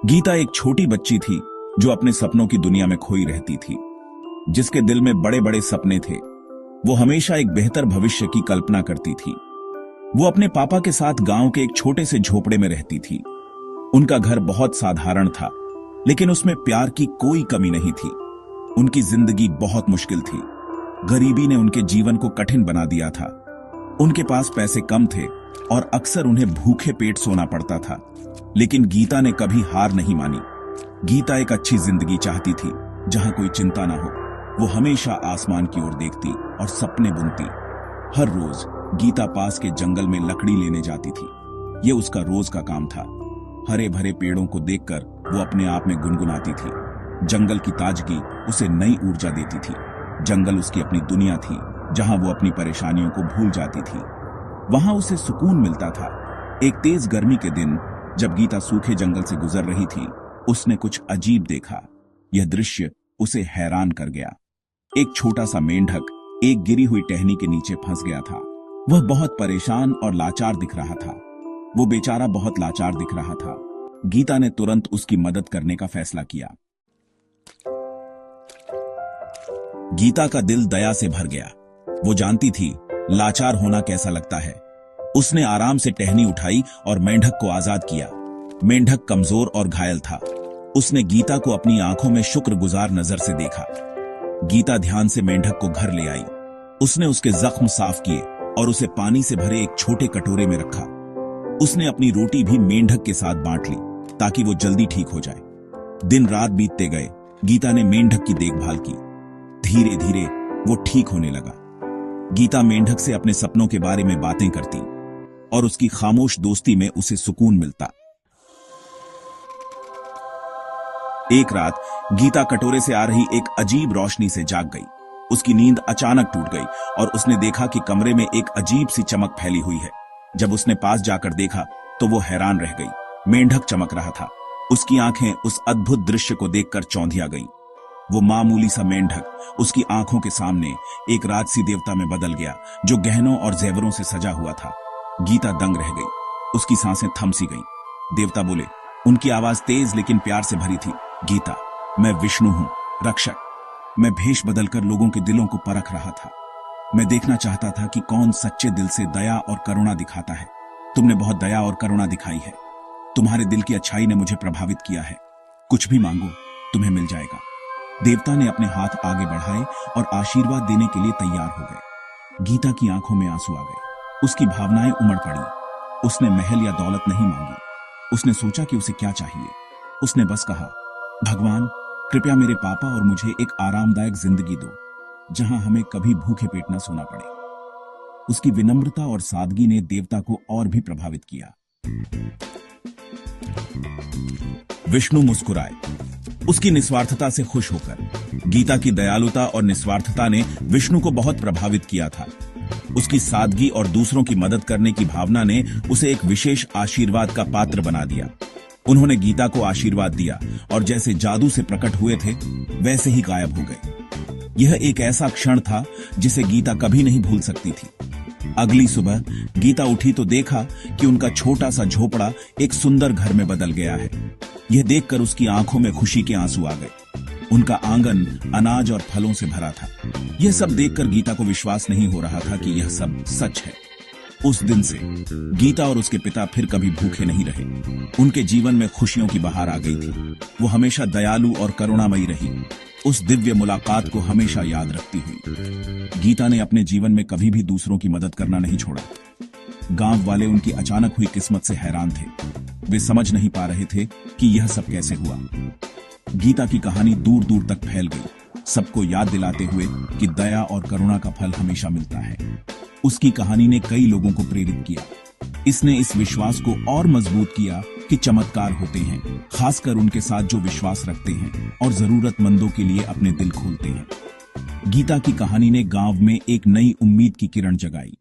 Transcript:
गीता एक छोटी बच्ची थी जो अपने सपनों की दुनिया में खोई रहती थी, जिसके दिल में बड़े बड़े सपने थे। वो हमेशा एक बेहतर भविष्य की कल्पना करती थी। वो अपने पापा के साथ गांव के एक छोटे से झोपड़े में रहती थी। उनका घर बहुत साधारण था, लेकिन उसमें प्यार की कोई कमी नहीं थी। उनकी जिंदगी बहुत मुश्किल थी। गरीबी ने उनके जीवन को कठिन बना दिया था। उनके पास पैसे कम थे और अक्सर उन्हें भूखे पेट सोना पड़ता था। लेकिन गीता ने कभी हार नहीं मानी। गीता एक अच्छी जिंदगी चाहती थी, जहां कोई चिंता ना हो। वो हमेशा आसमान की ओर देखती और सपने बुनती। हर रोज गीता पास के जंगल में लकड़ी लेने जाती थी। ये उसका रोज का काम था। हरे भरे पेड़ों को देखकर वो अपने आप में गुनगुनाती थी। जंगल की ताजगी उसे नई ऊर्जा देती थी। जंगल उसकी अपनी दुनिया थी, जहां वो अपनी परेशानियों को भूल जाती थी। वहां उसे सुकून मिलता था। एक तेज गर्मी के दिन जब गीता सूखे जंगल से गुजर रही थी, उसने कुछ अजीब देखा। यह दृश्य उसे हैरान कर गया। एक छोटा सा मेंढक एक गिरी हुई टहनी के नीचे फंस गया था। वह बहुत परेशान और लाचार दिख रहा था। वो बेचारा बहुत लाचार दिख रहा था। गीता ने तुरंत उसकी मदद करने का फैसला किया। गीता का दिल दया से भर गया। वो जानती थी लाचार होना कैसा लगता है। उसने आराम से टहनी उठाई और मेंढक को आजाद किया। मेंढक कमजोर और घायल था। उसने गीता को अपनी आंखों में शुक्रगुजार नजर से देखा। गीता ध्यान से मेंढक को घर ले आई। उसने उसके जख्म साफ किए और उसे पानी से भरे एक छोटे कटोरे में रखा। उसने अपनी रोटी भी मेंढक के साथ बांट ली ताकि वो जल्दी ठीक हो जाए। दिन रात बीतते गए। गीता ने मेंढक की देखभाल की। धीरे धीरे वो ठीक होने लगा। गीता मेंढक से अपने सपनों के बारे में बातें करती और उसकी खामोश दोस्ती में उसे सुकून मिलता। एक रात गीता कटोरे से आ रही एक अजीब रोशनी से जाग गई। उसकी नींद अचानक टूट गई और उसने देखा कि कमरे में एक अजीब सी चमक फैली हुई है। जब उसने पास जाकर देखा तो वो हैरान रह गई। मेंढक चमक रहा था। उसकी आंखें उस अद्भुत दृश्य को देखकर चौंधिया गईं। वो मामूली सा मेंढक उसकी आंखों के सामने एक राजसी देवता में बदल गया, जो गहनों और जेवरों से सजा हुआ था। गीता दंग रह गई। उसकी सांसें थम सी गईं। देवता बोले। उनकी आवाज तेज लेकिन प्यार से भरी थी। गीता, मैं विष्णु हूं, रक्षक। मैं भेष बदलकर लोगों के दिलों को परख रहा था। मैं देखना चाहता था कि कौन सच्चे दिल से दया और करुणा दिखाता है। तुमने बहुत दया और करुणा दिखाई है। तुम्हारे दिल की अच्छाई ने मुझे प्रभावित किया है। कुछ भी मांगो, तुम्हें मिल जाएगा। देवता ने अपने हाथ आगे बढ़ाए और आशीर्वाद देने के लिए तैयार हो गए। गीता की आंखों में आंसू आ गए। उसकी भावनाएं उमड़ पड़ी। उसने महल या दौलत नहीं मांगी। उसने सोचा कि उसे क्या चाहिए। उसने बस कहा, भगवान, कृपया मेरे पापा और मुझे एक आरामदायक जिंदगी दो, जहां हमें कभी भूखे पेट न सोना पड़े। उसकी विनम्रता और सादगी ने देवता को और भी प्रभावित किया। विष्णु मुस्कुराए, उसकी निस्वार्थता से खुश होकर। गीता की दयालुता और निस्वार्थता ने विष्णु को बहुत प्रभावित किया था। उसकी सादगी और दूसरों की मदद करने की भावना ने उसे एक विशेष आशीर्वाद का पात्र बना दिया। उन्होंने गीता को आशीर्वाद दिया और जैसे जादू से प्रकट हुए थे, वैसे ही गायब हो गए। यह एक ऐसा क्षण था जिसे गीता कभी नहीं भूल सकती थी। अगली सुबह गीता उठी तो देखा कि उनका छोटा सा झोपड़ा एक सुंदर घर में बदल गया है। यह देखकर उसकी आंखों में खुशी के आंसू आ गए। उनका आंगन अनाज और फलों से भरा था। यह सब देखकर गीता को विश्वास नहीं हो रहा था कि यह सब सच है। उस दिन से गीता और उसके पिता फिर कभी भूखे नहीं रहे। उनके जीवन में खुशियों की बहार आ गई थी। वो हमेशा दयालु और करुणामयी रही, उस दिव्य मुलाकात को हमेशा याद रखती हुई। गीता ने अपने जीवन में कभी भी दूसरों की मदद करना नहीं छोड़ा। गांव वाले उनकी अचानक हुई किस्मत से हैरान थे। वे समझ नहीं पा रहे थे कि यह सब कैसे हुआ। गीता की कहानी दूर दूर तक फैल गई, सबको याद दिलाते हुए कि दया और करुणा का फल हमेशा मिलता है। उसकी कहानी ने कई लोगों को प्रेरित किया। इसने इस विश्वास को और मजबूत किया कि चमत्कार होते हैं, खासकर उनके साथ जो विश्वास रखते हैं और जरूरतमंदों के लिए अपने दिल खोलते हैं। गीता की कहानी ने गांव में एक नई उम्मीद की किरण जगाई।